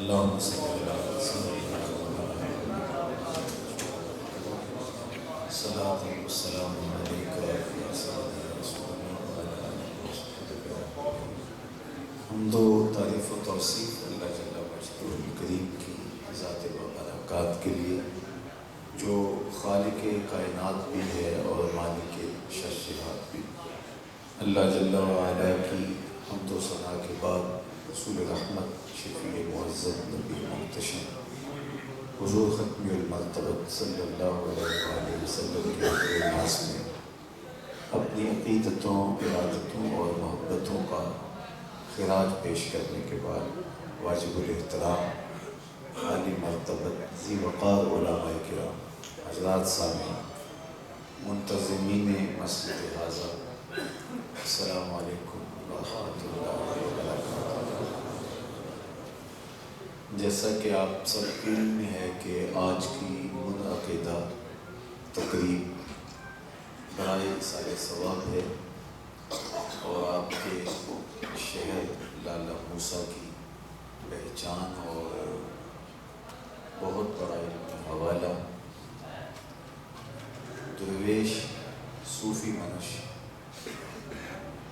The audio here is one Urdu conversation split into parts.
اللهم صل على سيدنا صلاة والسلام عليك يا سيدي رسول الله وعلى آله وصحبه. حمد و تعریف و توصیف اللہ جل وجلہ الکریم کی ذات و برکات کے لیے جو خالق کائنات بھی ہے اور مالک شرشہات بھی. اللہ جل وعلا کی حمد و ثنا کے بعد رسول رحمت شفیع معظم نبی محتشم حضور ختم المرتبت صلی اللہ علیہ وآلہ وسلم کے ناس میں اپنی عقیدتوں، ارادتوں اور محبتوں کا خراج پیش کرنے کے بعد واجب الاحترام عالی مرتبت ذی وقار علماء کرام، حضرات سامعین، منتظمین مسجد حاضر، السلام علیکم ورحمۃ اللہ وبرکاتہ. جیسا کہ آپ سب کے علم میں ہے کہ آج کی منعقدہ تقریب برائے اثار ثواب ہے اور آپ کے شہر لالہ موسیٰ کی پہچان اور بہت بڑا علم حوالہ درویش صوفی منش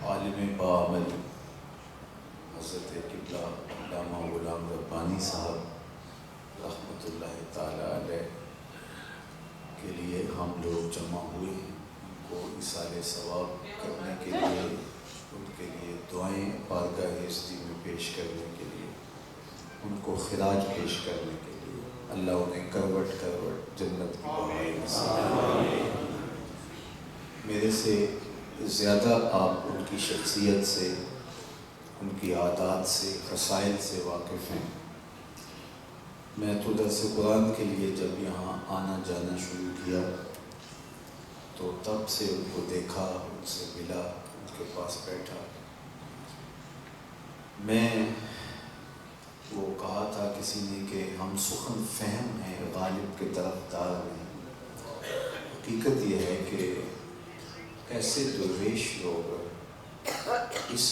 عالم باعمل حضرت قبلہ علامہ غلام ربانی صاحب رحمۃ اللہ تعالیٰ علیہ کے لیے ہم لوگ جمع ہوئے ہیں. ان کو اثار ثواب کرنے کے لیے، ان کے لیے دعائیں بارگاہ ہستی میں پیش کرنے کے لیے، ان کو خراج پیش کرنے کے لیے اللہ انہیں کروٹ کروٹ جنت کی بہائے نصیب. میرے سے زیادہ آپ ان کی شخصیت سے، ان کی عادات سے، خصائل سے واقف ہیں. میں تو درس قرآن کے لیے جب یہاں آنا جانا شروع کیا تو تب سے ان کو دیکھا، ان سے ملا، ان کے پاس بیٹھا. میں وہ کہا تھا کسی نے کہ ہم سخن فہم ہیں، غالب کے طرفدار ہیں. حقیقت یہ ہے کہ ایسے درویش لوگ اس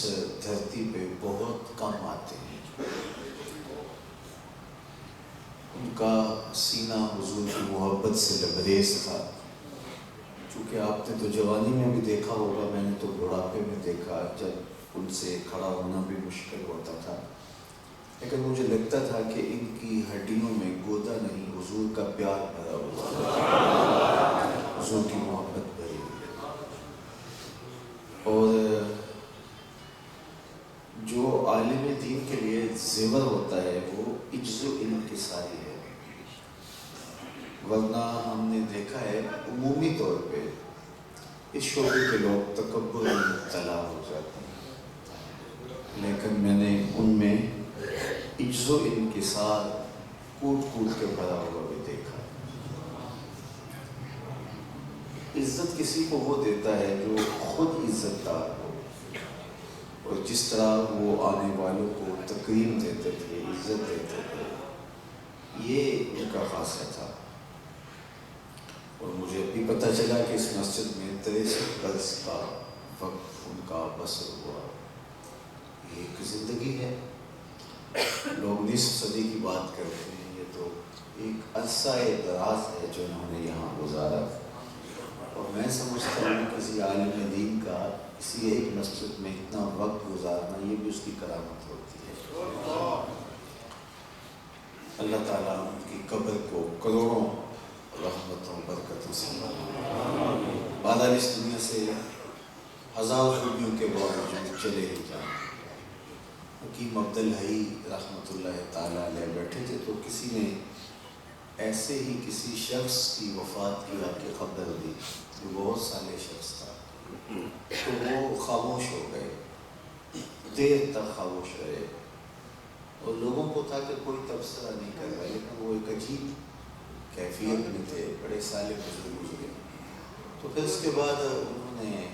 دھرتی پہ بہت کم آتے ہیں. ان کا سینہ حضور کی محبت سے لبریز تھا. چونکہ آپ نے تو جوانی میں بھی دیکھا ہوگا، میں نے تو بڑھاپے میں دیکھا جب ان سے کھڑا ہونا بھی مشکل ہوتا تھا. لیکن مجھے لگتا تھا کہ ان کی ہڈیوں میں گودا نہیں، حضور کا پیار بھرا ہوا ہے، حضور کی محبت بھری ہوئی ہے. اور جو عالم دین کے لیے زیور ہوتا ہے وہ عجز و انکساری ہے. ورنہ ہم نے دیکھا ہے عمومی طور پہ اس شعبے کے لوگ تکبر میں مبتلا ہو جاتے ہیں، لیکن میں نے ان میں عجز و انکسار کوٹ کوٹ کے بھرا ہوا بھی دیکھا. عزت کسی کو وہ دیتا ہے جو خود عزت دار ہو، اور جس طرح وہ آنے والوں کو تکریم دیتے تھے، عزت دیتے تھے، یہ ان کا خاصہ تھا. اور مجھے ابھی پتہ چلا کہ اس مسجد میں 63 برس کا وقت ان کا بسر ہوا. یہ ایک زندگی ہے. لوگ نصف صدی کی بات کرتے ہیں، یہ تو ایک عرصہ دراز ہے جو انہوں نے یہاں گزارا. اور میں سمجھتا ہوں کسی عالم دین کا کسی ایک مسجد میں اتنا وقت گزارنا یہ بھی اس کی کرامت ہوتی ہے. اللہ تعالیٰ ان کی قبر کو کروڑوں رحمتوں برکتوں سے بادل اس دنیا سے ہزار خوبیوں کے باوجود چلے ہی جائیں. حکیم عبدالحی رحمۃ اللہ تعالیٰ علیہ بیٹھے تھے تو کسی نے ایسے ہی کسی شخص کی وفات کی آ کے خبر دی جو بہت سالے شخص تھا، تو وہ خاموش ہو گئے، دیر تک خاموش رہے. اور لوگوں کو تھا کہ کوئی تبصرہ نہیں کر رہا، لیکن وہ ایک عجیب کیفیت میں تھے، بڑے سالے بزرگ گزرے. تو پھر اس کے بعد انہوں نے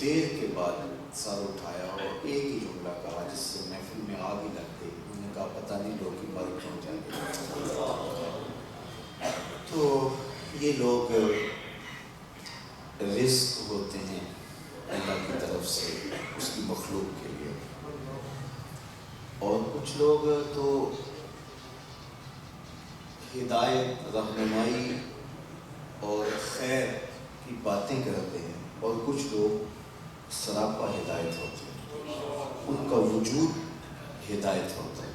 دیر کے بعد سر اٹھایا اور ایک ہی جملہ کہا جس سے محفل میں آگ ہی لگ گئی. انہوں نے کہا پتہ نہیں لوگ کی بات کیوں جائے. تو یہ لوگ رزق ہوتے ہیں اللہ کی طرف سے اس کی مخلوق کے لیے. اور کچھ کچھ لوگ تو ہدایت، رہنمائی اور خیر کی باتیں کرتے ہیں، اور کچھ لوگ سراپا ہدایت ہوتے ہیں، ان کا وجود ہدایت ہوتا ہے،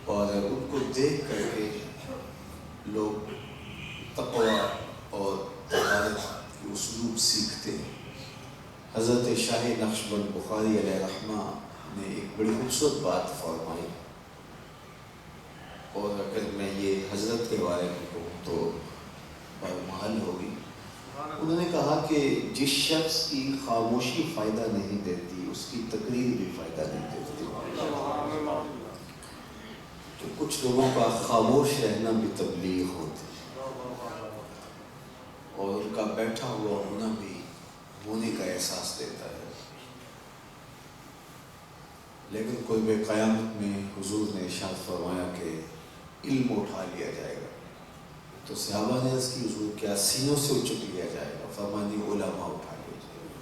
اور ان کو دیکھ کر کے لوگ تقویٰ اور طہارت کے اسلوب سیکھتے ہیں۔ حضرت شاہ نقشبند بخاری علیہ رحمہ نے ایک بڑی خوبصورت بات فرمائی، اور اگر میں یہ حضرت کے بارے میں کہوں تو محل ہوگی۔ انہوں نے کہا کہ جس شخص کی خاموشی فائدہ نہیں دیتی، اس کی تقریر بھی فائدہ نہیں دیتی۔ تو کچھ لوگوں کا خاموش رہنا بھی تبلیغ ہوتی ہے، اور ان کا بیٹھا ہوا ہونا بھی ہونے کا احساس دیتا ہے۔ لیکن قرب قیامت میں حضور نے ارشاد فرمایا کہ علم اٹھا لیا جائے گا، تو صحابہ نے عرض کی حضور کیا سینوں سے اچک لیا جائے گا؟ فرمایا علماء اٹھا لیا جائے گا۔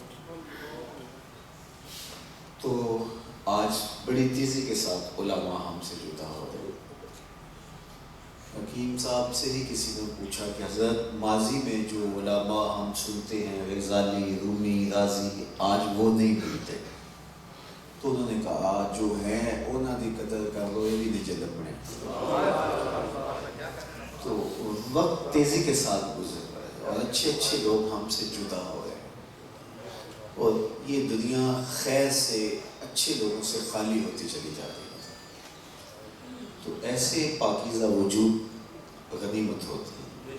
تو آج بڑی تیزی کے ساتھ علماء ہم سے جدا ہو رہے ہیں۔ حکیم صاحب سے ہی کسی نے پوچھا کہ حضرت ماضی میں جو علماء ہم سنتے ہیں، غزالی، رومی، رازی، آج وہ نہیں ملتے، تو انہوں نے کہا جو ہے انہوں نے قدر کر لو، یہ بھی نہیں جلد پڑے۔ تو وقت تیزی کے ساتھ گزر رہا ہے، اور اچھے لوگ ہم سے جدا ہو رہے ہیں، اور یہ دنیا خیر سے، اچھے لوگوں سے خالی ہوتی چلی جا رہی ہے۔ تو ایسے پاکیزہ وجود غنیمت ہوتی ہے،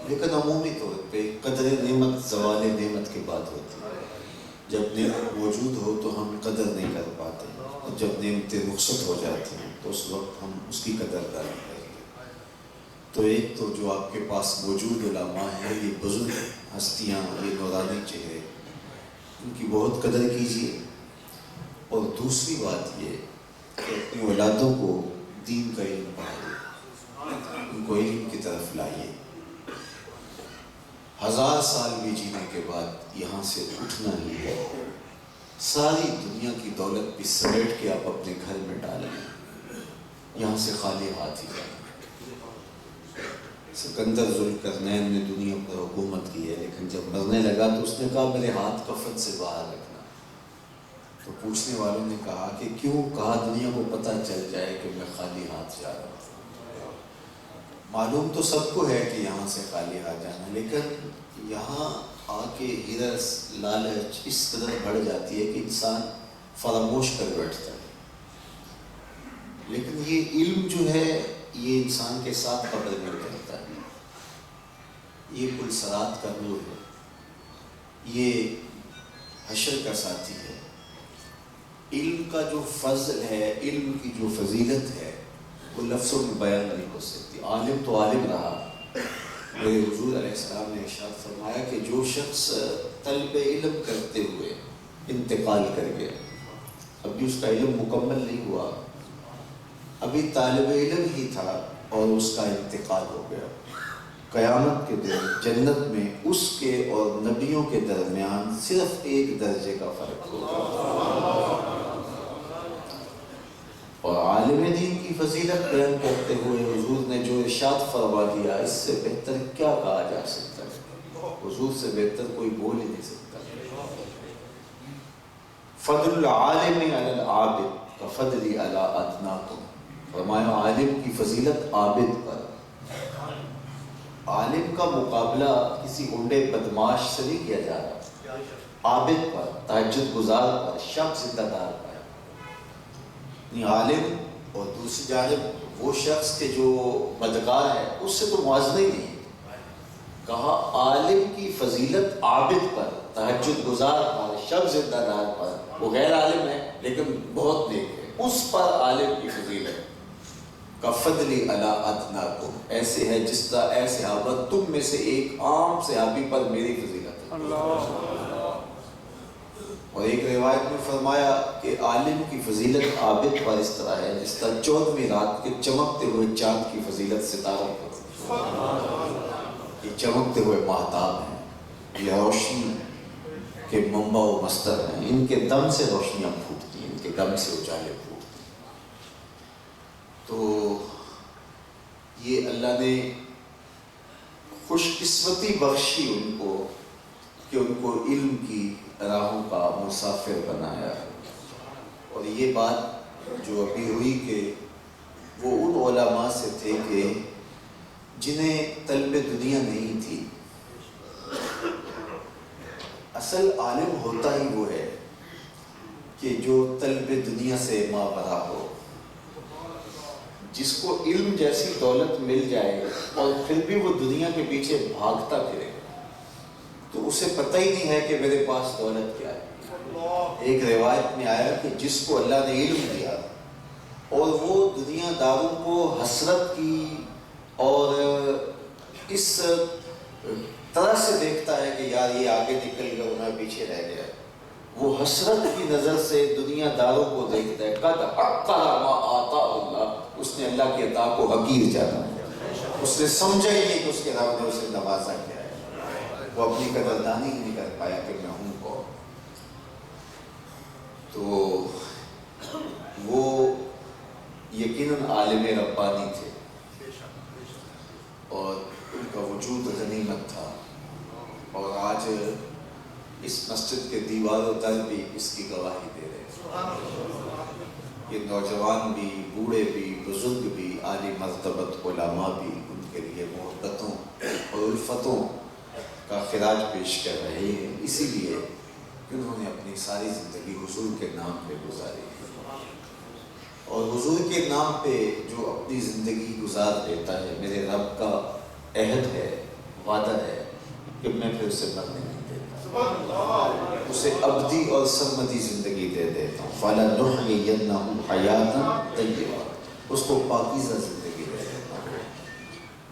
لیکن عمومی طور پہ قدر نعمت زوال نعمت کی بات ہوتی ہے۔ جب نعمت موجود ہو تو ہم قدر نہیں کر پاتے، اور جب نعمتیں رخصت ہو جاتی ہیں تو اس وقت ہم اس کی قدر کرتے ہیں۔ تو ایک تو جو آپ کے پاس موجود علماء ہیں، یہ بزرگ ہستیاں، یہ نورانی چہرے، ان کی بہت قدر کیجیے، اور دوسری بات یہ کہ اپنی اولادوں کو دین کا علم پڑھائیے، ان کو علم کی طرف لائیے۔ 1000 سال بھی جینے کے بعد یہاں سے اٹھنا ہی ہے، ساری دنیا کی دولت بھی سمیٹ کے آپ اپنے گھر میں ڈالیں، یہاں سے خالی ہاتھ ہی جائیں۔ سکندر ذوالقرنین نے دنیا پر حکومت کی ہے، لیکن جب مرنے لگا تو اس نے کہا میرے ہاتھ کفن سے باہر رکھنا۔ تو پوچھنے والوں نے کہا کہ کیوں؟ کہا دنیا کو پتہ چل جائے کہ میں خالی ہاتھ جا رہا ہوں۔ معلوم تو سب کو ہے کہ یہاں سے خالی ہاتھ جانا، لیکن یہاں آ کے ہرس، لالچ اس قدر بڑھ جاتی ہے کہ انسان فراموش کر بیٹھتا ہے۔ لیکن یہ علم جو ہے یہ انسان کے ساتھ قبر میں کرتا ہے، یہ پلسرات کا نور ہے، یہ حشر کا ساتھی ہے۔ علم کا جو فضل ہے، علم کی جو فضیلت ہے، وہ لفظوں میں بیان نہیں ہو سکتی۔ عالم تو عالم رہا، میرے حضور علیہ السلام نے ارشاد فرمایا کہ جو شخص طلب علم کرتے ہوئے انتقال کر گیا، ابھی اس کا علم مکمل نہیں ہوا، ابھی طالب علم ہی تھا اور اس کا انتقال ہو گیا، قیامت کے دن جنت میں اس کے اور نبیوں کے درمیان صرف 1 درجے کا فرق ہوگا۔ اور عالم دین کی فضیلت بیان کرتے ہوئے حضور نے جو ارشاد فرما دیا، اس سے بہتر کیا کہا جا سکتا ہے؟ حضور سے بہتر کوئی بول ہی نہیں سکتا۔ فضل العالم علی العابد کفضلی علی ادناکم، فرمایا عالم کی فضیلت عابد پر۔ عالم کا مقابلہ کسی گنڈے بدماش سے نہیں کیا جا رہا، عابد پر، تہجد گزار پر، شب زندہ دار پر۔ عالم اور دوسری جانب وہ شخص کے جو بدکار ہے، اس سے تو موازنہ ہی نہیں۔ کہا عالم کی فضیلت عابد پر، تہجد گزار پر، شب زندہ دار پر، وہ غیر عالم ہے لیکن بہت نیک ہے، اس پر عالم کی فضیلت کفضلی علی ادناکم، ایسے ہے جس طرح اے صحابہ تم میں سے ایک عام صحابی پر میری فضیلت ہے۔ اور ایک روایت میں فرمایا کہ عالم کی فضیلت عابد پر اس طرح ہے جس طرح 14ویں رات کے چمکتے ہوئے چاند کی فضیلت ستاروں پر۔ یہ چمکتے ہوئے ماہتاب ہیں، یہ روشنی کے منبع و مصدر ہیں، ان کے دم سے روشنیاں پھوٹتی ہیں، ان کے دم سے اجالے پھوٹتے ہیں۔ اللہ نے خوش قسمتی بخشی ان کو کہ ان کو علم کی راہوں کا مسافر بنایا. اور یہ بات جو ابھی ہوئی کہ وہ ان علماء سے تھے کہ جنہیں طلب دنیا نہیں تھی. اصل عالم ہوتا ہی وہ ہے کہ جو طلب دنیا سے ماورا ہو، جس کو علم جیسی دولت مل جائے اور پھر بھی وہ دنیا کے پیچھے بھاگتا پھرے تو اسے پتہ ہی نہیں ہے کہ میرے پاس دولت کیا ہے. ایک روایت میں آیا کہ جس کو اللہ نے علم دیا اور وہ دنیا داروں کو حسرت کی اور اس طرح سے دیکھتا ہے کہ یار یہ آگے نکل گیا میں پیچھے رہ گیا، وہ حسرت کی نظر سے دنیا داروں کو دیکھتا ہے. قد حقر ما آتا اللہ، اس نے اللہ کی عطا کو حقیر جانا ہے. اس نے سمجھا ہی نہیں کہ اس کے رب نے اسے نوازا کیا ہے. وہ اپنی قدردانی ہی نہیں کر پایا کہ میں ہوں کون. تو وہ یقیناً عالم ربانی تھے اور ان کا وجود غنیمت تھا. اور آج اس مسجد کے دیوار و در بھی اس کی گواہی دے رہے ہیں. یہ نوجوان بھی، بوڑھے بھی، بزرگ بھی، عالی مرتبت علماء بھی ان کے لیے محبتوں اور الفتوں کا خراج پیش کر رہے ہیں، اسی لیے کہ انہوں نے اپنی ساری زندگی حضور کے نام پہ گزاری. اور حضور کے نام پہ جو اپنی زندگی گزار دیتا ہے، میرے رب کا عہد ہے، وعدہ ہے کہ میں پھر اسے مرنے نہیں دیتا، اسے ابدی اور سرمدی زندگی دے دیتا ہوں. فَلَنُحْيِيَنَّهُ حَيَاتًا طَيِّبَةً، اس کو پاکیزہ زندگی دے دیتا ہوں.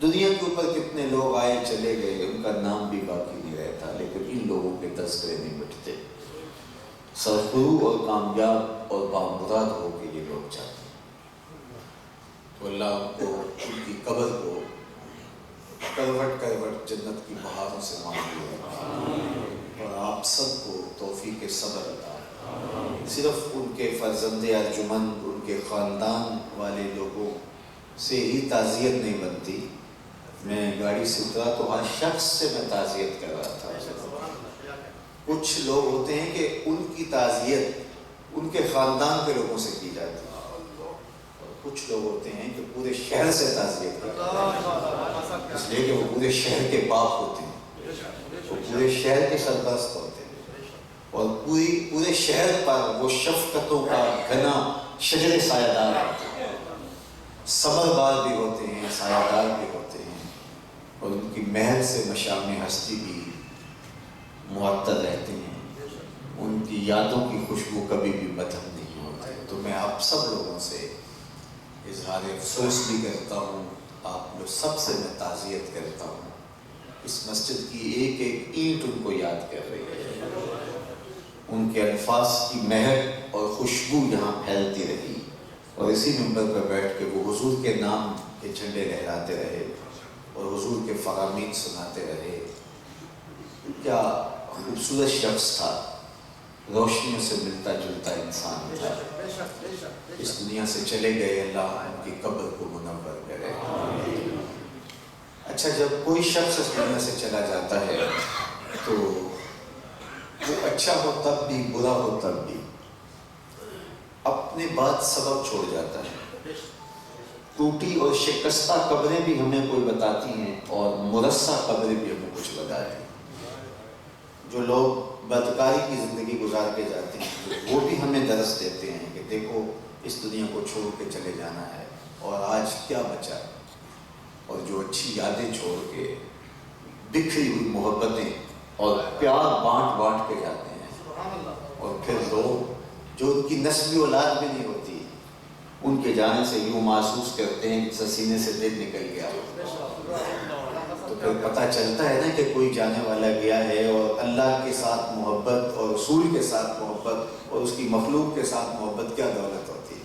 دنیا کے اوپر کتنے لوگ آئے چلے گئے، ان کا نام بھی باقی نہیں رہتا، لیکن ان لوگوں کے تذکرے نہیں مٹتے. سرخرو اور کامیاب اور بامراد ہو کے یہ لوگ چاہتے ہیں. تو اللہ ان کو ان کی قبر کو کروٹ کروٹ جنت کی بہاروں سے مانگے اور آپ سب کو توفیق صبر عطا. صرف ان کے فرزند ارجمند، ان کے خاندان والے لوگوں سے ہی تعزیت نہیں بنتی. میں گاڑی سے اترا تو ہر شخص سے میں تعزیت کر رہا تھا. کچھ لوگ ہوتے ہیں کہ ان کی تعزیت ان کے خاندان کے لوگوں سے کی جاتی ہے، اور کچھ لوگ ہوتے ہیں کہ پورے شہر سے تعزیت کرتے ہیں، اس لیے کہ وہ پورے شہر کے باپ ہوتے ہیں، وہ پورے شہر کے سرپرست ہوتے ہیں اور پورے شہر پر وہ شفقتوں کا گھنا شجر سایہ دار ہوتے ہیں. ثمر بار بھی ہوتے ہیں، سایہ دار بھی ہوتے ہیں، اور ان کی مہر سے مشام ہستی بھی معطر رہتے ہیں. ان کی یادوں کی خوشبو کبھی بھی مدھم نہیں ہوتی. تو میں آپ سب لوگوں سے اظہار افسوس بھی کرتا ہوں، آپ لوگ سب سے میں تعزیت کرتا ہوں. اس مسجد کی ایک ایک اینٹ ان کو یاد کر رہی ہے. ان کے الفاظ کی مہک اور خوشبو یہاں پھیلتی رہی، اور اسی منبر پر بیٹھ کے وہ حضور کے نام کے جھنڈے لہراتے رہے اور حضور کے فرامین سناتے رہے. کیا خوبصورت شخص تھا، روشنیوں سے ملتا جلتا انسان تھا. اس دنیا سے چلے گئے، اللہ ان کی قبر کو منور کرے. اچھا، جب کوئی شخص اس دنیا سے چلا جاتا ہے تو وہ اچھا ہو تب بھی، برا ہو تب بھی، اپنے بعد سبب چھوڑ جاتا ہے. ٹوٹی اور شکستہ قبریں بھی ہمیں کوئی بتاتی ہیں اور مرصع قبریں بھی ہمیں کچھ بتاتی ہیں. جو لوگ بدکاری کی زندگی گزار کے جاتے ہیں وہ بھی ہمیں درس دیتے ہیں کہ دیکھو اس دنیا کو چھوڑ کے چلے جانا ہے اور آج کیا بچا. اور جو اچھی یادیں چھوڑ کے، بکھری ہوئی محبتیں اور پیار بانٹ بانٹ کے جاتے ہیں، اور پھر لوگ جو ان کی نسلی اولاد بھی نہیں ہوتی، ان کے جانے سے یوں محسوس کرتے ہیں کہ سینے سے دل نکل گیا. تو پھر پتہ چلتا ہے نا کہ کوئی جانے والا گیا ہے. اور اللہ کے ساتھ محبت اور رسول کے ساتھ محبت اور اس کی مخلوق کے ساتھ محبت کیا دولت ہوتی ہے.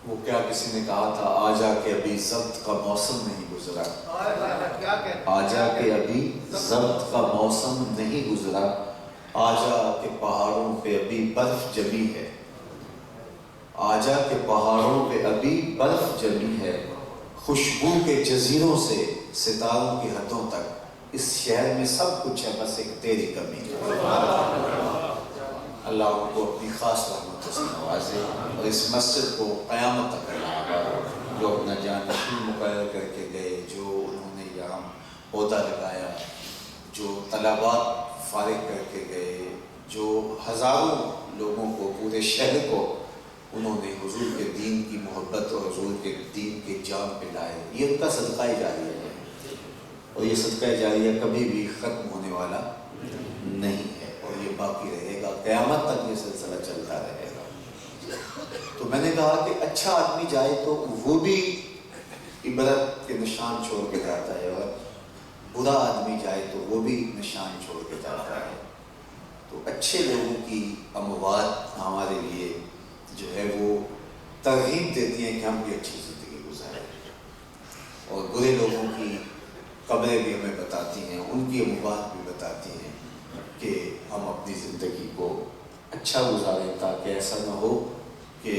وہ کیا کسی نے کہا تھا، آ جا کے ابھی ضبط کا موسم نہیں گزرا، آ جا کے ابھی ضبط کا موسم نہیں گزرا، آ جا کے پہاڑوں پہ ابھی برف جمی ہے، آ جا کے پہاڑوں پہ ابھی برف جمی ہے، خوشبو کے جزیروں سے ستاروں کی حدوں تک اس شہر میں سب کچھ ہے، بس ایک تیری کمی ہے۔ اللہ ان کو اپنی خاص رحمت سے نوازے اور اس مسجد کو قیامت تک اللہ جو اپنا جانشین مقرر کر کے گئے، جو انہوں نے یہاں عہدہ لگایا، جو طلبات فارغ کر کے گئے، جو ہزاروں لوگوں کو، پورے شہر کو انہوں نے حضور کے دین کی محبت اور حضور کے دین کے جام پہ لائے، یہ ان کا صدقہ جاریہ ہے، اور یہ صدقہ جاریہ کبھی بھی ختم ہونے والا نہیں ہے، اور یہ باقی رہے گا، قیامت تک یہ سلسلہ چلتا رہے گا۔ تو میں نے کہا کہ اچھا آدمی جائے تو وہ بھی عبرت کے نشان چھوڑ کے جاتا ہے، اور برا آدمی جائے تو وہ بھی نشان چھوڑ کے جاتا ہے۔ تو اچھے لوگوں کی اموات ہمارے لیے جو ہے وہ ترغیب دیتی ہیں کہ ہم بھی اچھی زندگی گزاریں، اور برے لوگوں کی قبریں بھی ہمیں بتاتی ہیں، ان کی اموات بھی بتاتی ہیں کہ ہم اپنی زندگی کو اچھا گزاریں، تاکہ ایسا نہ ہو کہ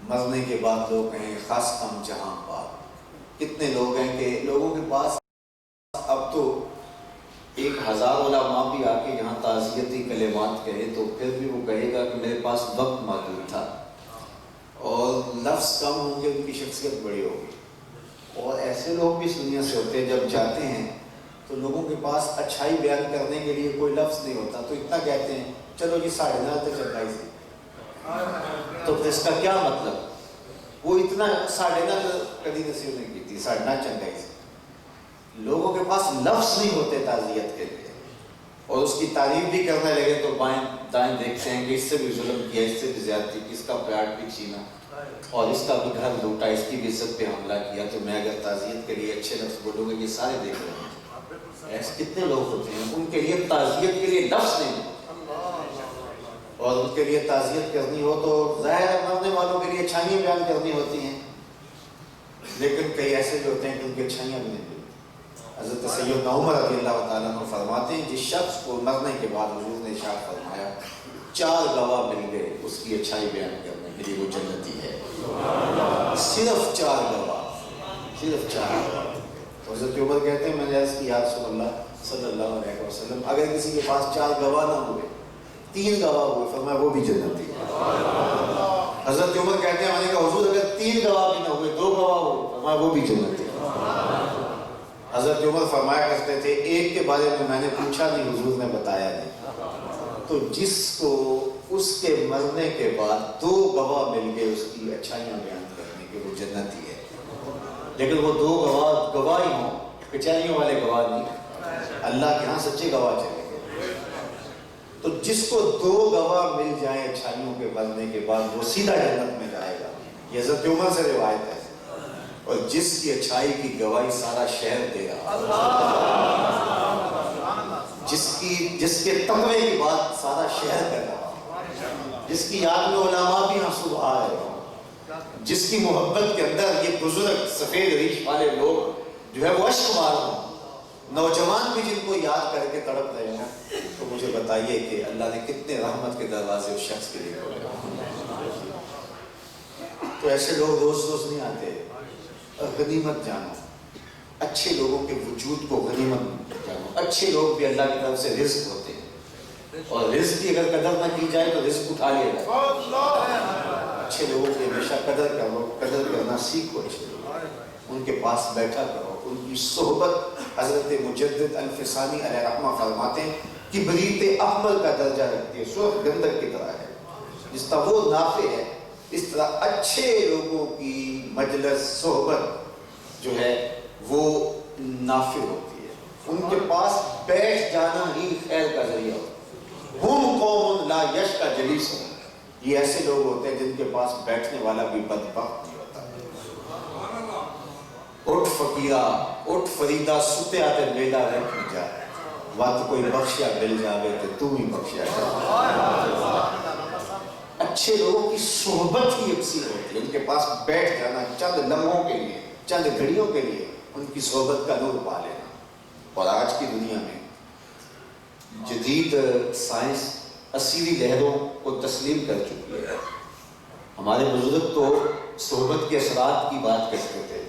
مرنے کے بعد لوگ کہیں خاص کام جہاں پاک۔ کتنے لوگ ہیں کہ لوگوں کے پاس اب تو 1000 علماء بھی آ کے یہاں تعزیتی کلمات کہے تو پھر بھی وہ کہے گا کہ میرے پاس وقت محدود تھا، اور لفظ کم ہوں گے، ان کی شخصیت بڑی ہوگی۔ اور ایسے لوگ بھی اس دنیا سے ہوتے ہیں، جب جاتے ہیں تو لوگوں کے پاس اچھائی بیان کرنے کے لیے کوئی لفظ نہیں ہوتا، تو اتنا کہتے ہیں چلو جی 9:30 تک چل رہی تھی، تو پھر اس کا کیا مطلب؟ وہ اتنا 9:30 کبھی نصیب نہیں کی تھی، 9:30 چل رہی تھی۔ لوگوں کے پاس لفظ نہیں ہوتے تعزیت کے لیے، اور اس کی تعریف بھی کرنے لگے تو بائیں دائیں دیکھتے ہیں کہ اس سے بھی ظلم کیا، اس سے بھی زیادتی کی، اس کا پلاٹ بھی چھینا اور اس کا بھی گھر لوٹا، اس کی بھی عزت پہ حملہ کیا، تو میں اگر تعزیت کے لیے اچھے لفظ بولوں گے یہ سارے دیکھ رہے ہیں۔ ایسے کتنے لوگ ہوتے ہیں ان کے لیے تعزیت کے لیے لفظ نہیں ہوتے، اور ان کے لیے تعزیت کرنی ہو تو ظاہر مرنے والوں کے لیے اچھائیاں بیان کرنی ہوتی ہیں، لیکن کئی ایسے بھی ہوتے ہیں کہ ان کی اچھائیاں بھی نہیں ہوتی۔ حضرت سیدنا عمر رضی اللہ تعالیٰ عنہ فرماتے ہیں جس شخص کو مرنے کے بعد حضور نے ارشاد فرمایا 4 گواہ مل گئے اس کی اچھائی بیان کرنے کے لیے، وہ جنتی ہے۔ صرف 4 گواہ، صرف 4 گواہ۔ حضرت عمر کہتے ہیں میں نے عرض کی یا رسول اللہ صلی اللہ علیہ وسلم اگر کسی کے پاس 4 گواہ نہ ہوئے، 3 گواہ ہوئے، فرمایا وہ بھی جنتی ہے۔ حضرت عمر کہتے ہیں میں نے کہا حضور اگر 3 گواہ بھی نہ ہوئے، 2 گواہ ہوئے، فرمایا وہ بھی جنتی ہے۔ حضرت عمر فرمایا کرتے تھے ایک کے بارے میں نے پوچھا نہیں، حضور نے بتایا نہیں۔ تو جس کو اس کے مرنے کے بعد 2 گواہ مل گئے اس کی اچھائیاں بیان کرنے کے، وہ جنتی ہے۔ لیکن وہ 2 گواہ ہی ہوں، کچہریوں والے گواہ نہیں، اللہ کے ہاں سچے گواہ چلیں گے۔ تو جس کو 2 گواہ مل جائیں اچھائیوں کے مرنے کے بعد وہ سیدھا جنت میں جائے گا، یہ حضرت عمر سے روایت ہے۔ اور جس کی اچھائی کی گواہی سارا شہر دے رہا، جس کے تقوی کی بات سارا شہر کر رہا، جس کی یاد میں علماء بھی آنسو بہا رہے ہوں، جس کی محبت کے اندر یہ بزرگ سفید ریش والے لوگ جو ہے وہ اشک مار ہوں، نوجوان بھی جن کو یاد کر کے تڑپ رہے ہوں، تو مجھے بتائیے کہ اللہ نے کتنے رحمت کے دروازے اس شخص کے لیے کھولے۔ تو ایسے لوگ روز روز نہیں آتے، غنیمت جانو، اچھے لوگوں کے وجود کو غنیمت جانو۔ اچھے لوگ بھی اللہ کی طرف سے رزق ہوتے ہیں، اور رزق کی اگر قدر نہ کی جائے تو رزق اٹھا لیا جائے۔ اچھے لوگوں کی ہمیشہ قدر کرو، قدر کرنا سیکھو، ان کے پاس بیٹھا کرو، ان کی صحبت۔ حضرت مجدد الفسانی علیہ رحمہ فرماتے ہیں کبریت احمر کا درجہ رکھتی ہے، سرخ گندک کی طرح ہے، جس طرح وہ نافع ہے اس طرح اچھے لوگوں کی مجلس صحبت جو ہے وہ نافع ہوتی ہے، ان کے پاس بیٹھ جانا ہی خیر کا ذریعہ ہوتا ہے۔ ہم قوم لا یشقی جلیسہم، یہ ایسے لوگ ہوتے ہیں جن کے پاس بیٹھنے والا بھی بدبخت نہیں ہوتا۔ اٹھ فقیرہ اٹھ فریدہ ستے آتے بیدا رکھ میں جا، وقت کوئی بخشیا مل جاوے تو تو ہی بخشیا جا۔ اچھے لوگوں کی صحبت ہی اکثر ہوتی ہے، ان کے پاس بیٹھ جانا چند لمحوں کے لیے، چند گھڑیوں کے لیے ان کی صحبت کا نور پا لینا۔ اور آج کی دنیا میں جدید سائنس اسیری لہروں کو تسلیم کر چکی ہے۔ ہمارے بزرگ تو صحبت کے اثرات کی بات کرتے تھے،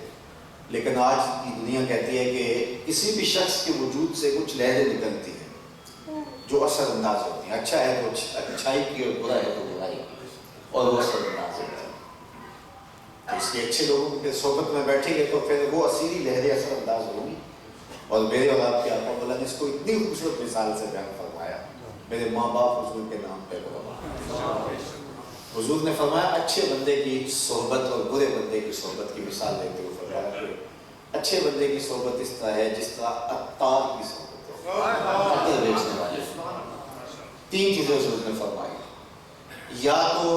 لیکن آج کی دنیا کہتی ہے کہ کسی بھی شخص کے وجود سے کچھ لہریں نکلتی ہیں جو اثر انداز ہوتی ہیں، اچھا ہے تو اچھائی کی اور برا ہے تو برائی کی، اور وہ اثر انداز ہوتی ہیں۔ اس لیے اچھے لوگوں کے صحبت میں بیٹھیں گے تو پھر وہ اثیری لہریں اثر انداز ہوں گی۔ اور میرے اور آپ کے آقا مولا نے اس کو اتنی خوبصورت مثال سے بیان فرمایا، میرے ماں باپ حضور کے نام پہ حضور نے فرمایا اچھے بندے کی صحبت اور برے بندے کی صحبت کی مثال دیتے ہوئے فرمایا کہ اچھے بندے کی صحبت اس طرح ہے جس طرح عطار کی صحبت ہے، عطر بیچنے والے۔ تین چیزیں حضور نے فرمائی، یا تو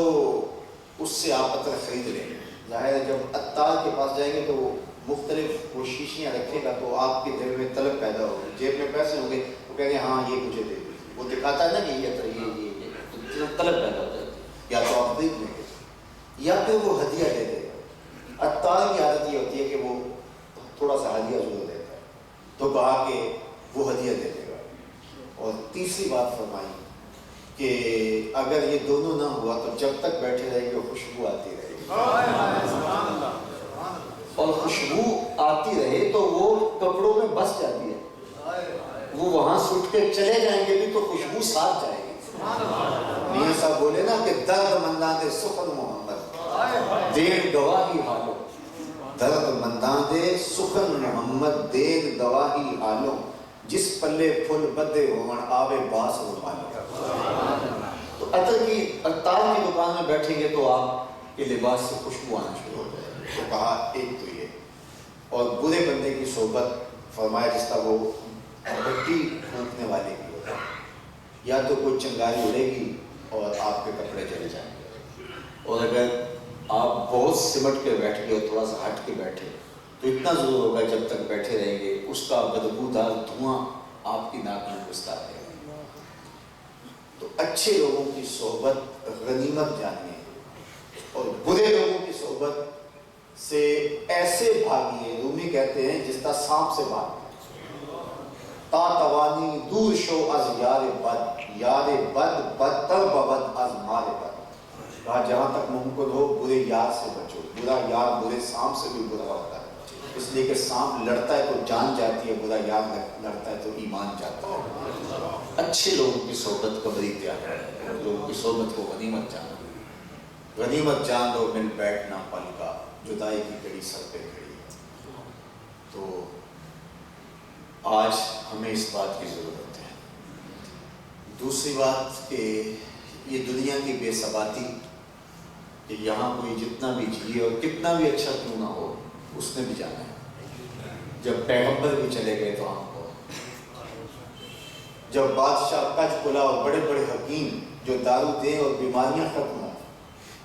اس سے آپ عطر خرید لیں، ظاہر ہے جب عطار کے پاس جائیں گے تو وہ مختلف وہ شیشیاں رکھے گا تو آپ کے دل میں طلب پیدا ہوگی، جیب میں پیسے ہوں گے وہ کہیں گے ہاں یہ مجھے دے دیجیے، وہ دکھاتا ہے نا کہ یہ عطر یہ طلب پیدا ہو جاتی ہے، یا تو آپ خرید لیں گے یا پھر وہ ہدیہ دے دے گا۔ عطار کی عادت یہ ہوتی ہے کہ وہ تھوڑا سا ہدیہ ضرور دیتا ہے، تو کہا کہ وہ ہدیہ دے دے گا۔ اور تیسری بات فرمائی کہ اگر یہ دونوں نہ ہوا تو جب تک بیٹھے رہیں گے خوشبو آتی رہے گی، اور خوشبو آتی رہے تو وہ کپڑوں میں بس جاتی ہے، وہ وہاں سٹ کے چلے جائیں گے بھی تو خوشبو ساتھ جائے گی۔ میاں صاحب بولے نا کہ درد مندان سخن محمد دین گواہی حالوں، درد مندان سخن محمد دین گواہی حالوں، جس پلے پھل بدے ہون آوے باس رومالوں۔ تو عطر کی عطار کی دکان میں بیٹھیں گے تو آپ کے لباس سے خوشبو آنا شروع ہو جائے گی۔ تو کہا ایک تو یہ، اور برے بندے کی صحبت فرمایا جس طرح وہ مٹی پھونکنے والے کی ہوتا ہے، یا تو کوئی چنگاری اڑے گی اور آپ کے کپڑے جل جائیں گے، اور اگر آپ بہت سمٹ کے بیٹھ گئے اور تھوڑا سا ہٹ کے بیٹھے تو اتنا ضرور ہوگا جب تک بیٹھے رہیں گے اس کا بدبودار دھواں آپ کی ناک میں گھستا رہے گا۔ تو اچھے لوگوں کی صحبت غنیمت جانیے، اور برے لوگوں کی صحبت سے ایسے بھاگیے، رومی کہتے ہیں جس طرح سانپ سے بھاگتے تا توانی دور شو از یار بد، یار بد بدتر ببد از مار بد۔ کہا جہاں تک ممکن ہو برے یار سے بچو، برا یار برے سانپ سے بھی برا ہوتا ہے، اس لیے کہ سانپ لڑتا ہے تو جان جاتی ہے، برا یار لڑتا ہے تو ایمان جاتا ہے۔ اچھے لوگوں کی صحبت کو بڑی اختیار ہے، لوگوں کی صحبت کو غنیمت جانو، غنیمت جان لو مل بیٹھنا پل کا، جدائی کی کڑی سر پہ کھڑی ہے۔ تو آج ہمیں اس بات کی ضرورت ہے۔ دوسری بات کہ یہ دنیا کی بے ثباتی کہ یہاں کوئی جتنا بھی جیے اور کتنا بھی اچھا کیوں نہ ہو اس نے بھی جانا ہے، جب پیغمبر بھی چلے گئے تو ہم کو، جب بادشاہ کج کلا اور بڑے بڑے حکیم جو دارو دیں اور بیماریاں ختم ہوں،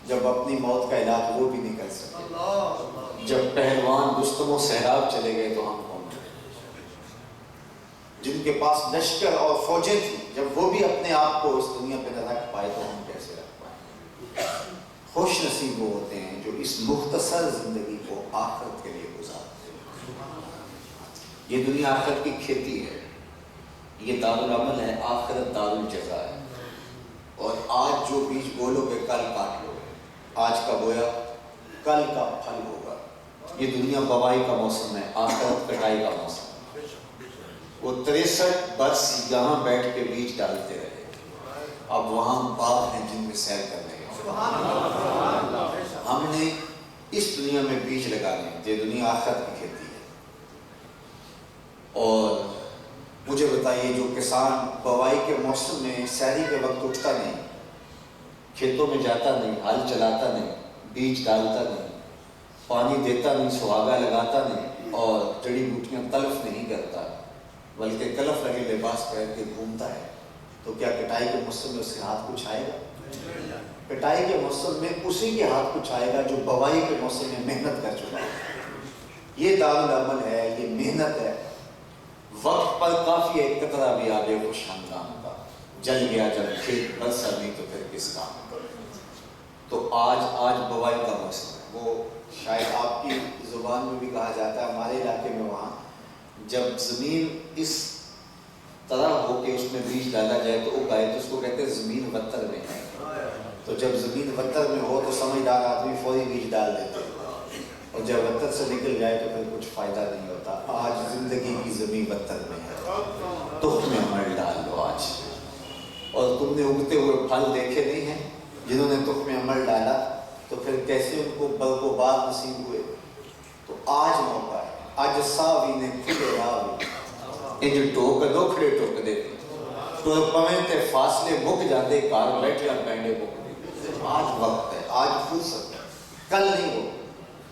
جب اپنی موت کا علاج وہ بھی نہیں کر سکے، جب پہلوان رستم و سہراب چلے گئے تو ہم کون، جن کے پاس لشکر اور فوجیں تھیں جب وہ بھی اپنے آپ کو اس دنیا پہ نہ رکھ پائے تو ہم کیسے رکھ پائیں۔ خوش نصیب وہ ہوتے ہیں جو اس مختصر زندگی کو آخرت کے لیے گزارتے ہیں۔ یہ دنیا آخرت کی کھیتی ہے، یہ دار العمل ہے، آخرت دار الجزا ہے، اور آج جو بیج بولو گے کل کاٹ لو گے، آج کا بویا کل کا پھل ہوگا۔ یہ دنیا بوائی کا موسم ہے، آخرت کٹائی کا موسم ہے۔ وہ 63 برس یہاں بیٹھ کے بیج ڈالتے رہے، اب وہاں باغ ہیں جن میں سیر کر رہے ہیں۔ ہم نے اس دنیا میں بیج لگانے، یہ دنیا آخرت کی کھیتی ہے۔ اور مجھے بتائیے جو کسان بوائی کے موسم میں سحری کے وقت اٹھتا نہیں، کھیتوں میں جاتا نہیں، ہل چلاتا نہیں، بیج ڈالتا نہیں، پانی دیتا نہیں، سہاگا لگاتا نہیں، اور جڑی بوٹیاں تلف نہیں کرتا بلکہ کلف لگے لباس پہن کے گھومتا ہے، تو کیا کٹائی کے موسم میں اس کے ہاتھ کچھ آئے گا؟ کٹائی کے موسم میں اسی کے ہاتھ کچھ آئے گا جو بوائی کے موسم میں محنت کر چکا ہے۔ یہ دار العمل ہے، یہ محنت ہے۔ وقت پر کافی ایک قطرہ بھی آگے وہ شاندان کا، جل گیا جب کھیت برسا نہیں تو پھر کس کام کا۔ تو آج بوائی کا موسم ہے، وہ شاید آپ کی زبان میں بھی کہا جاتا ہے، ہمارے علاقے میں وہاں جب زمین اس طرح ہو کہ اس میں بیج ڈالا جائے تو اگائے تو اس کو کہتے ہیں زمین وتر میں ہے۔ تو جب زمین وتر میں ہو تو سمجھدار آدمی فوری بیج ڈال دیتے ہیں، اور جب وطن سے نکل جائے تو پھر کچھ فائدہ نہیں ہوتا. آج زندگی کی زمین وطن میں ہے, تخم عمل ڈال لو آج. اور تم نے اگتے ہوئے پھل دیکھے نہیں ہیں جنہوں نے تخم عمل ڈالا تو پھر کیسے ان کو برگ و باد نصیب ہوئے. تو آج موقع ہے, آج ساوی نے کھلے راوی انج ٹوک دو کھڑے ٹوک دے تو پویں تے فاصلے مک جاندے کار بیٹھے پینڈے مک دے. آج وقت ہے, آج فرصت ہے, کل نہیں ہو.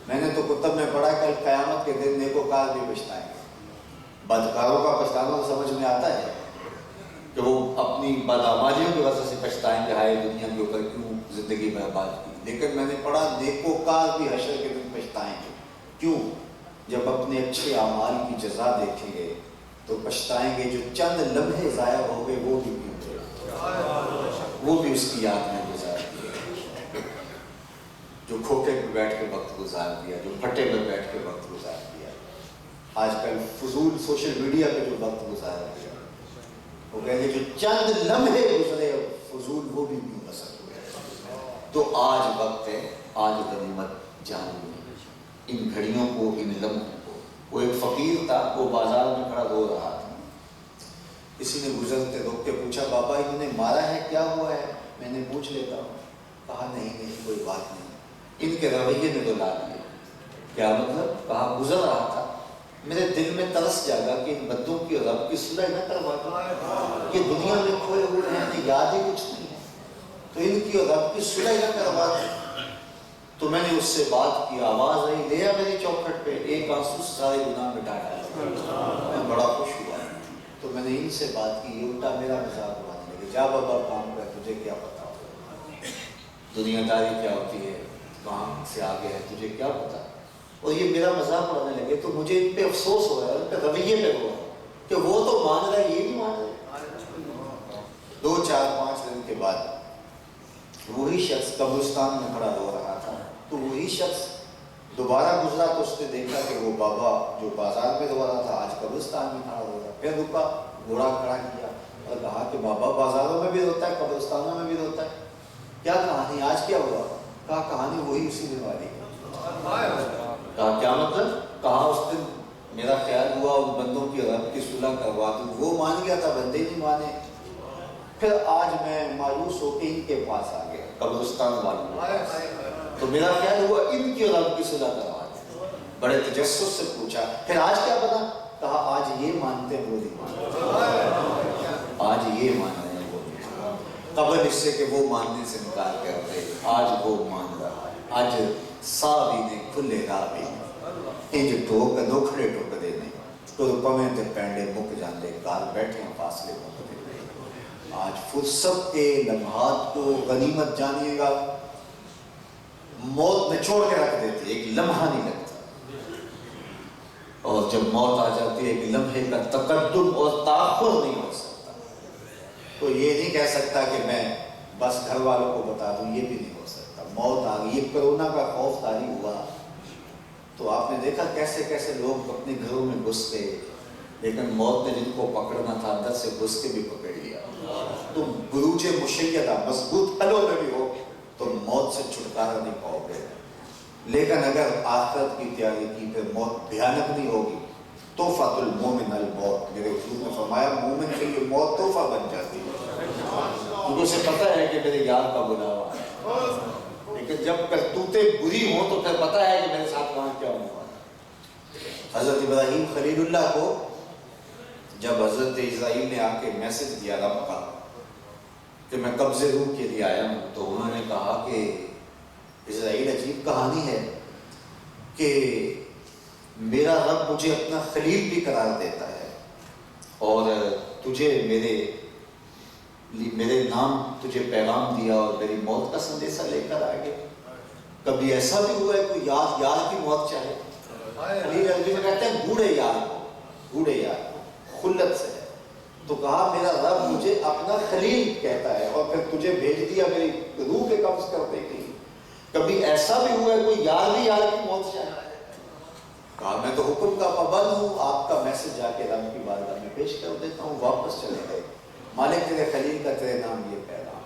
میں نے تو کتب میں پڑھا کل قیامت کے دن نیکوکار بھی پچھتائیں گے. بدکاروں کا پچھتانا تو سمجھ میں آتا ہے کہ وہ اپنی بدعمالیوں کی وجہ سے پچھتائیں گے, ہائے دنیا کے اوپر کیوں زندگی برباد کی. لیکن میں نے پڑھا نیکوکار بھی حشر کے دن پچھتائیں گے. کیوں؟ جب اپنے اچھے اعمال کی جزا دیکھیں گے تو پچھتائیں گے جو چند لمحے ضائع ہو گئے وہ بھی کیوں, وہ بھی اس کی یاد میں گزار دیے. جو کھوکے پہ بیٹھ کے وقت گزار دیا, جو پھٹے پہ بیٹھ کے وقت گزار دیا, آج کل فضول سوشل میڈیا پہ جو وقت گزار دیا, وہ کہیں گے جو چند لمحے گزرے فضول وہ بھی کیوں بسر ہوئے. تو آج وقت ہے, آج غنیمت جان ان گھڑیوں کو, ان لمحوں کو. وہ ایک فقیر تھا, وہ بازار میں کھڑا رو رہا تھا. کسی نے گزرتے روک کے پوچھا بابا انہوں نے مارا ہے, کیا ہوا ہے؟ میں نے پوچھ لیتا ہوں. کہا نہیں کوئی بات نہیں, ان کے رویے نے رلا دیا. کیا مطلب؟ کہا گزر رہا تھا, میرے دل میں ترس جاگا کہ ان بدوں کی رب کی صلح نہ کروا دوں. کہ دنیا میں کھوئے ہوئے ہیں, انہیں یاد ہی کچھ نہیں ہے, تو ان کی رب کی صلح نہ کروا دوں. تو میں نے اس سے بات کی, آواز آئی, لیا میری چوکھٹ پہ, ایک آنسو سارے گناہ مٹا ڈالا. میں بڑا خوش ہوا. تو میں نے ان سے بات کی, یہ الٹا میرا مذاق اڑانے لگے. جا بابا کام کر, تجھے کیا پتا ہوگا دنیا داری کیا ہوتی ہے, کہاں سے آگے ہے, تجھے کیا پتا. اور یہ میرا مذاق اڑانے لگے. تو مجھے ان پہ افسوس ہو رہا ہے, ان پہ رویے پہ ہو رہا ہے کہ وہ تو مان رہا ہے, یہ نہیں مان رہا. 2-4-5 دن کے بعد وہی شخص قبرستان میں کھڑا ہو رہا تھا. تو وہی شخص دوبارہ گزرا تو اس نے دیکھا کہ وہ بابا جو بازار میں رو رہا تھا آج قبرستان میں کھڑا ہو رہا. پھر رکا, گھوڑا کھڑا کیا اور کہا کہ بابا بازاروں میں بھی روتا ہے, قبرستانوں میں بھی روتا ہے, کیا کہانی, آج کیا ہوا؟ کہا کہانی وہی اسی دن والی. کہا کیا مطلب؟ کہا اس دن میرا خیال ہوا ان بندوں کی رب کی صلح کروا دوں, وہ مان گیا تھا, بندے نہیں مانے. پھر آج میں مایوس ہو کے ان کے پاس آ گیا, قبرستان والوں. تو میرا خیال ہوا ان کی رب کی صلح کروا دوں. بڑے تجسس سے پوچھا, پھر آج کیا بنا؟ کہا آج یہ مانتے ہیں وہ نہیں مانتے, آج یہ مان رہے ہیں وہ نہیں. قبل اس سے کہ وہ ماننے سے انکار کرتے, آج وہ مان رہا ہے. آج ساوی نے کھلے راوی انج ٹوک دو کھڑے ٹوک دے نہیں تو پویں تے پینڈے مک جاندے کار بیٹھے فاصلے مک دے. آج فرصت کے لمحات کو غنیمت جانیے گا. موت نچوڑ کے رکھ دیتی ہے, ایک لمحہ نہیں لگتا. اور جب موت آ جاتی ہے ایک لمحے کا تقدم اور تاخر نہیں ہو سکتا. تو یہ نہیں کہہ سکتا کہ میں بس گھر والوں کو بتا دوں, یہ بھی نہیں ہو سکتا. موت آ گئی. یہ کرونا کا خوف طاری ہوا تو آپ نے دیکھا کیسے کیسے لوگ اپنے گھروں میں گھس گئے, لیکن موت نے جن کو پکڑنا تھا اندر سے گھس کے بھی پکڑ لیا. تم بروج مشیدہ مضبوط حلوں میں بھی ہو تو موت سے چھٹکارا نہیں پاؤ گے. لیکن اگر آخرت کی تیاری کی پھر موت بھیانک نہیں ہوگی. تحفۃ المومن الموت, میرے حضور نے فرمایا مومن کے لیے موت تحفہ بن جاتی ہے, کیونکہ اسے پتہ ہے کہ میرے یار کا بلاوا ہے. لیکن جب کرتوتیں بری ہوں تو پھر پتہ ہے کہ میرے ساتھ وہاں کیا ہوا. حضرت ابراہیم خلیل اللہ کو جب حضرت اسرائیل نے آ کے میسج دیا رب کا کہ میں قبض روح کے لیے آیا ہوں, تو انہوں نے کہا کہ اسرائیل عجیب کہانی ہے کہ میرا رب مجھے اپنا خلیل بھی قرار دیتا ہے اور تجھے میرے نام تجھے پیغام دیا اور میری موت کا سندیشہ لے کر آ گیا. کبھی ایسا بھی ہوا ہے کوئی یار کی موت چاہے؟ خلیل عربی میں کہتے ہیں گوڑے یار خلت سے ہے. تو کہا میرا رب مجھے اپنا خلیل کہتا ہے اور پھر تجھے بھیج دیا میری روح کے قبض کرنے کے لیے. کبھی ایسا بھی ہوا ہے کوئی یار کی موت چاہے؟ کہا میں تو حکم کا پابند ہوں, آپ کا میسج جا کے رب کی بارگاہ میں پیش کر دیتا ہوں. واپس چلے گئے. مالک تیرے خلیل کا تیرے نام یہ پیغام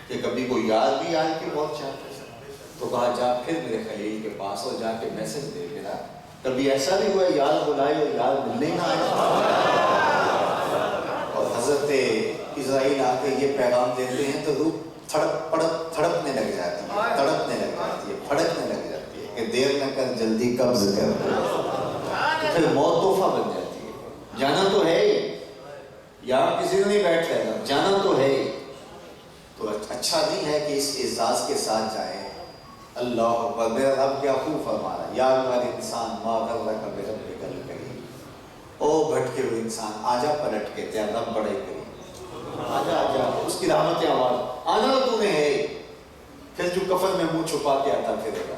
کہ کبھی کوئی یار کی موت چاہتا ہے. تو کہا جا پھر میرے خلیل کے پاس اور جا کے میسج دے میرا کبھی ایسا نہیں ہوا یار بلائے اور یار ملنے نہ آئے. اور حضرت اسرائیل آ کے یہ پیغام دیتے ہیں تو روح تھڑپنے لگ جاتی ہے, تڑپنے لگ جاتی ہے, پھڑکنے لگ جاتی ہے کہ دیر نہ کر جلدی قبض کر. پھر موت تحفہ بن جاتی ہے. جانا تو ہے ہی, یہاں کسی نے نہیں بیٹھ رہے گا, جانا تو ہے ہی. تو اچھا نہیں ہے کہ اس اعزاز کے ساتھ جائیں. اللہ اکبر, میرا رب کیا خوب فرما رہا ہے, یا ایھا انسان ما غرک بربک الکریم. او بھٹکے ہوئے انسان, آجا پلٹ کے, تیرا رب بڑا ہی کریم. آجا آجا, اس کی رحمت آواز, آنا تو نے ہے. پھر جو کفن میں منہ چھپا کے آتا پھرے گا,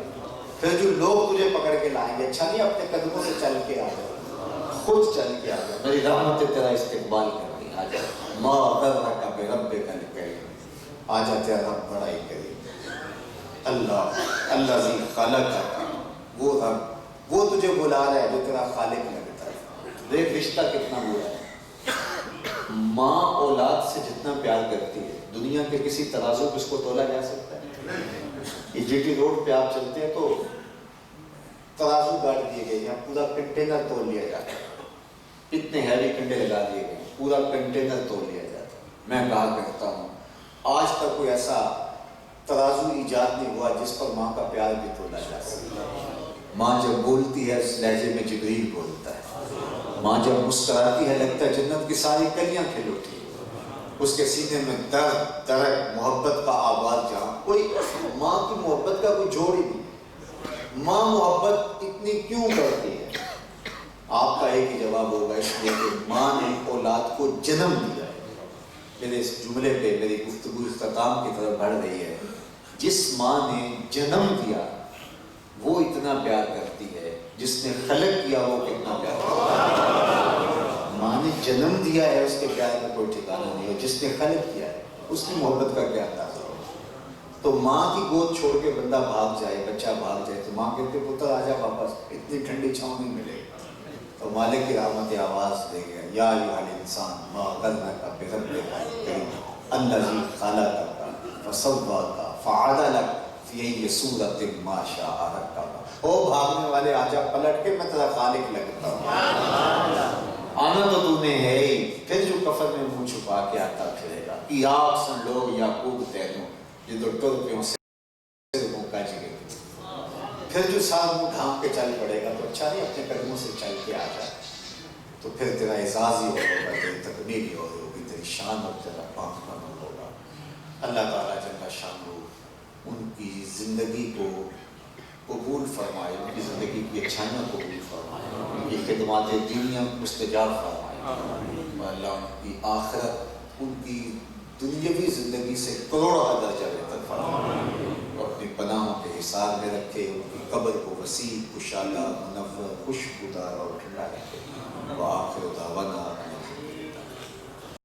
پھر جو لوگ تجھے پکڑ کے لائیں گے, اچھا نہیں اپنے قدموں سے چل کے آ جا, خود چل کے آ جا, میری رحمت تیرا استقبال کر رہی, آجا. ما غرک بربک الکریم, آجا تیرا رب بڑا ہی کریم. اللہ اللہ زی خالق کا, وہ رب وہ تجھے بلا رہا ہے جو تیرا خالق لگتا ہے. دیکھ رشتہ کتنا برا ہے. ماں اولاد سے جتنا پیار کرتی ہے, دنیا کے کسی ترازو پہ اس کو تولا جا سکتا ہے؟ یہ جی ٹی روڈ پہ آپ چلتے ہیں تو ترازو گاڑ دیے گئے, یہاں پورا کنٹینر تول لیا جاتا ہے. اتنے ہیوی کنڈے لگا دیے گئے, پورا کنٹینر تول لیا جاتا ہے. میں کہا کرتا ہوں آج تک کوئی ایسا ترازو ایجاد نہیں ہوا جس پر ماں کا پیار بھی تولا جا سکتا ہے. ماں جب بولتی ہے اس لہجے میں جبریل بولتا ہے. ماں جب مسکراتی ہے لگتا ہے جنت کی ساری کلیاں کھل اٹھی. اس کے سینے میں درد درد محبت کا آواز, جہاں کوئی ماں کی محبت کا کوئی جوڑ ہی نہیں. ماں محبت اتنی کیوں کرتی ہے؟ آپ کا ایک ہی جواب ہوگا, اس لیے کہ ماں نے اولاد کو جنم دیا ہے. میرے اس جملے پہ میری گفتگو اختتام کی طرف بڑھ رہی ہے. جس ماں نے جنم دیا وہ اتنا پیار کرتی ہے, جس نے خلق کیا وہ کتنا پیار کرتا ہے. ماں نے جنم دیا ہے, اس کے پیار کا کوئی ٹھکانا نہیں ہے. جس نے خلق کیا ہے اس کی محبت کا کیا اندازہ ہو. تو ماں کی گود چھوڑ کے بندہ بھاگ جائے, بچہ بھاگ جائے, تو ماں کہتے پتر آجا واپس, اتنی ٹھنڈی چھاؤں نہیں ملے گی. تو مالک کی رحمت آواز دے گیا, یا ایھا الانسان ما غرک بربک الکریم الذی خلقک فسواک فعدلک فی ای صورۃ ما شاء رکبک. او بھاگنے والے آجا پلٹ کے, میں تیرا خالق لگتا ہوں. آنا تو نے ہے ہی. پھر جو کفن میں منہ چھپا کے آتا پھرے گا, ایاک سن لوگ یعقوب تینوں یہ دو ٹرپیوں سے کا جگہ. پھر جو سال منہ ڈھانپ کے چل پڑے گا تو اچھا نہیں اپنے قدموں سے چل کے آ جائے. تو پھر تیرا اعزاز ہی ہوگا, تیری تکمیل ہی ہوگی, تیری شان اور تیرا پاک پن ہوگا. اللہ تعالیٰ جل شانہ ان کی زندگی کو قبول فرمائے, ان کی زندگی کی اچھائیاں قبول فرمائے, ان کی خدمات دینیاں مستجاب فرمائے. اللہ ان کی آخرت, ان کی دنیاوی زندگی سے کروڑا درجہ بہتر فرمائے, اور اپنی پناہوں کے حصار میں رکھے. ان کی قبر کو وسیع, کشادہ, منور, خوشبودار اور ٹھنڈا رکھے. وآخر دعوانا